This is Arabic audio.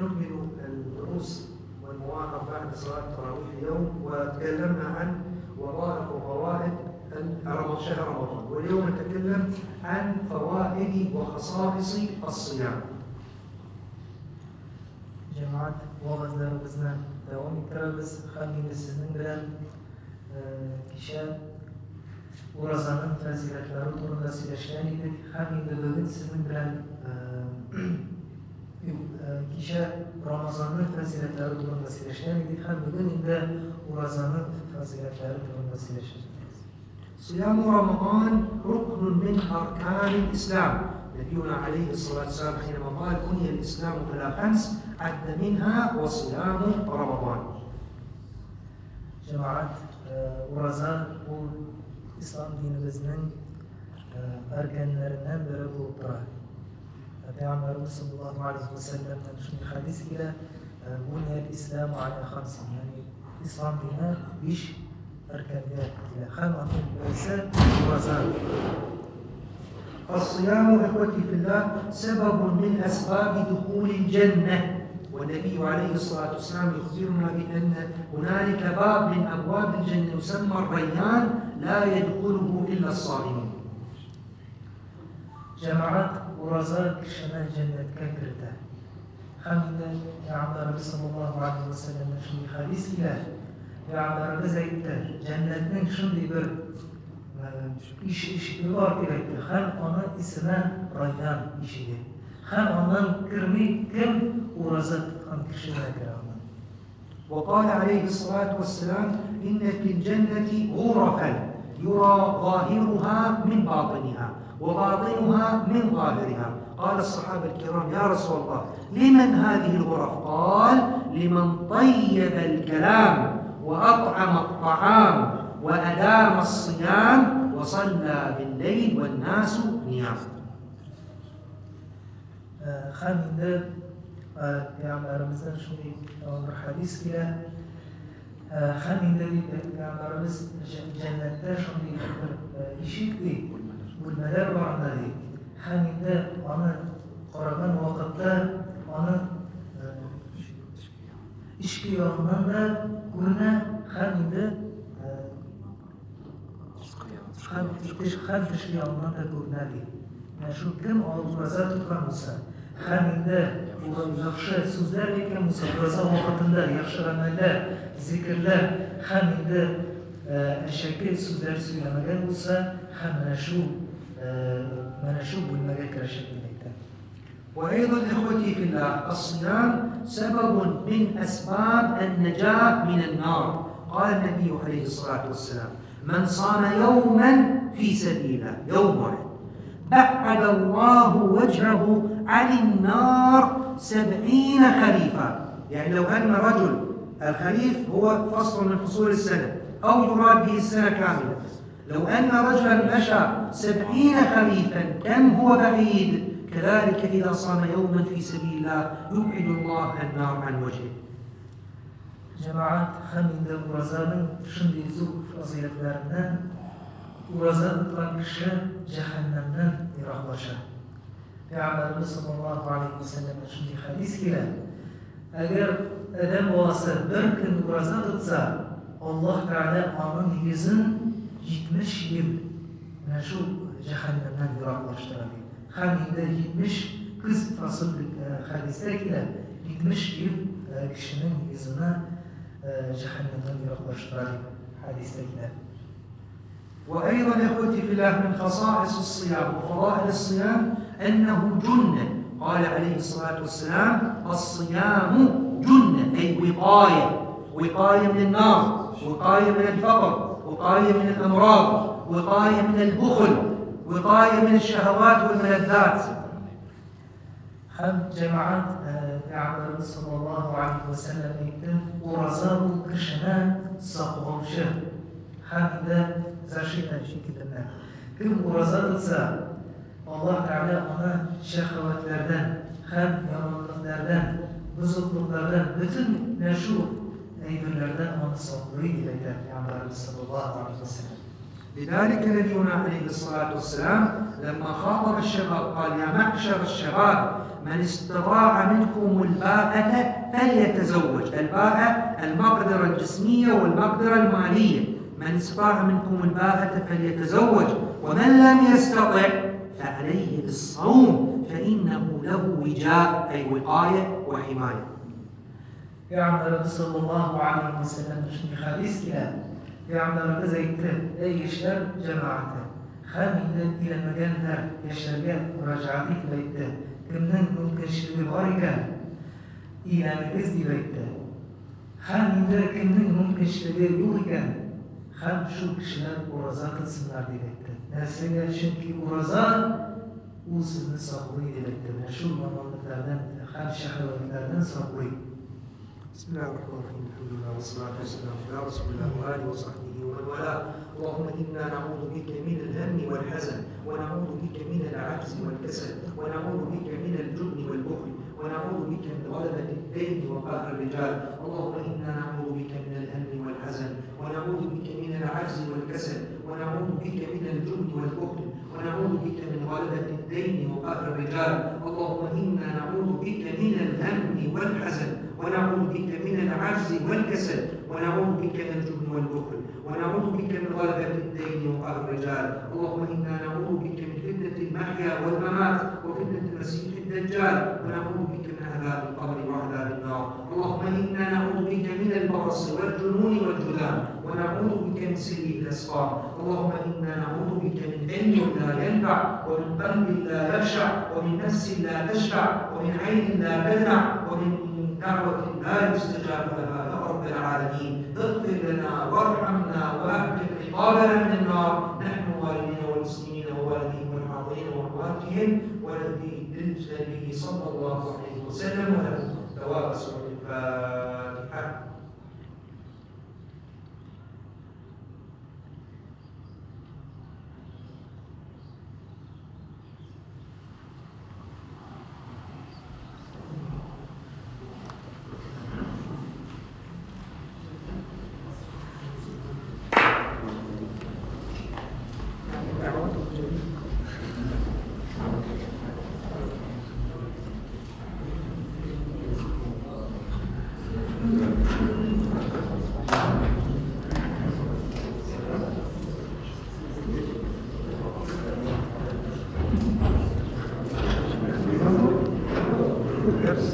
نكمل الدروس والمواقف بعد صلاة التراويح اليوم، وتكلمنا عن وظائف وفوائد شهر رمضان، واليوم نتكلم عن فوائد وخصائص الصيام. جماعة وغزنا دوام الترابس خمين سنين بلان كشاب ورزانن فازلة لارو ترنسي لشاني دي خمين بلغن سنين بلان كشاب رمضان فازلة لارو ترنسي لشاني دي خمين بلغن ده ورزانن فازلة لارو ترنسي لشاني. صيام رمضان ركن من أركان الإسلام. نبينا عليه الصلاة والسلام حينما قال بني الإسلام على 5 عد منها وصيام رمضان. جماعة ورزان وإسلام دين بزنن أركان نرنان بربو برا. پیامبر صلى الله عليه وسلم نشون حديث إلى بني الإسلام على 5، يعني إسلام دينا بيش أركان إلى 5 ورزان. الصيام إخوتي في الله سبب من أسباب دخول الجنة، والنبي عليه الصلاة والسلام يخبرنا بأن هنالك باب من أبواب الجنة يسمى الريان لا يدخله إلا الصائمون. جماعة ورزاق شمال جنة كاكرتا حمد يا عبد ربي صلى الله عليه وسلم نشمي خالص إله يا عبد ربي زيتا جنة نشمي بر إيش يوار كده خان أنا اسمه ريان إيش ده خان أنا كرمي كم ورزق خان كشنا كرامة. وقال عليه الصلاة والسلام إن في الجنة غرفا يرى ظاهرها من باطنها وباطنها من ظاهرها. قال الصحابة الكرام يا رسول الله لمن هذه الغرف؟ قال لمن طيب الكلام وأطعم الطعام وأدام الصيام وصلى بالليل والناس نيام. خامن ده پیامبر مثلا شوی امر حدیث كده خامن ده پیامبر مثلا جنت ده شوی ایشیک دی والمدار بعد دی خامن ده آن قربان وقت ده آن اشکیانان ده گونه خامن ده خام اشکیانان ده گونه دی نشو کم آوازات کنوسا خامنده و yaxşı sözler yeken musabbaza vaktinde yaxşı ameller, zikirler خامنده şekil sözler söylemeden olsa منشو بالمذاكرة شكل. وأيضا إخوتي في الله الصيام سبب من أسباب النجاة من النار. قال النبي عليه الصلاة والسلام من صام يوما في سبيله يوم واحد بعد الله وجهه عن النار 70 خريفا. يعني لو أن رجل الخريف هو فصل من فصول السنة أو يراد به السنة كاملة، لو أن رجلا مشى 70 خريفا كم هو بعيد، كذلك إذا صام يوما في سبيل الله يبعد الله النار عن وجهه. جماعات خمين ده ورزانن شندي زوج فضيلة دارنا ورزان طاقشة جهنمنا يرغبشة. پیامبر صلی الله علیه و سلم شدی حدیث كده اگر ادم واسه برکن ورزان تتسا الله تعالى آنن yüzün 70 yıl نشو جهنمنا يرغبشة. خمينده 70 kız fasıl hadiste كده 70 yıl kişinin yüzüne cehennemden uzaklaştırır hadiste كده. وأيضا إخوتي في الله من خصائص الصيام وفضائل الصيام أنه جنة. قال عليه الصلاة والسلام الصيام جنة أي وقاية، وقاية من النار، وقاية من الفقر، وقاية من الأمراض، وقاية من البخل، وقاية من الشهوات والملذات. هم جماعات پیامبر صلی الله علیه و سلم ایتن ورزاو کشنان ساقوشه هم ده زشیدن شکلنا کم ورزاو تسا الله تعالی ona şehvetlerden hem yalanlıklardan bozuklıklardan bütün meşhur eybirlerden onu saklıyor dilekler Peygamber sallallahu aleyhi ve sellem. لذلك نبينا عليه الصلاة والسلام لما خاطب الشباب قال يا معشر الشباب من استطاع منكم الباءة فليتزوج. الباءة المقدرة الجسمية والمقدرة المالية. من استطاع منكم الباءة فليتزوج ومن لم يستطع فعليه بالصوم فإنه له وجاء أي وقاية وحماية. Peygamber sallallahu aleyhi ve sellem şimdi hadis ile Peygamberimiz zeytti ey işler cemaate haminde dilemegenler yaşarga müracaat etmekte kimden mümkünçülüğü var iken ilanınız dilekte haminde kimden mümkünçülüğü yok iken hem şu kişiler uraza kılsınlar dilekte. Nesliye çünkü uraza o sizni saklıyor dilekte. Şu yamanlıklardan hem şehvetlerden saklıyor. بسم الله الرحمن الرحيم الحمد لله والصلاة والسلام على رسول الله وآله وصحبه ومن والاه. اللهم إنا نعوذ بك من الهم والحزن ونعوذ بك من العجز والكسل ونعوذ بك من الجبن والبخل ونعوذ بك من غلبة الدين وقهر الرجال. اللهم إنا نعوذ بك من الهم والحزن ونعوذ بك من العجز والكسل ونعوذ بك من الجبن والبخل ونعوذ بك من غلبة الدين وقهر الرجال. اللهم إنا نعوذ بك من الهم والحزن ونعوذ بك من العجز والكسل ونعوذ بك من الجبن والبخل ونعوذ بك من غلبة الدين وقهر الرجال. اللهم إنا نعوذ بك من فتنة المحيا والممات وفتنة المسيح الدجال ونعوذ بك من عذاب القبر وعذاب النار. اللهم إنا نعوذ بك من البرص والجنون والجذام ونعوذ بك من سيء الأسقام. اللهم إنا نعوذ بك من علم لا ينفع ومن قلب لا يخشع ومن نفس لا تشفع ومن عين لا تدمع ومن دعوة لا يستجاب لها يا رب العالمين. اغفر لنا وارحمنا واهدم عقابنا من النار نحن والدينا والمسلمين ووالديهم والحاضرين وأمواتهم والذي بالنبي صلى الله عليه وسلم وله ثواب سورة الفاتحة. Yes.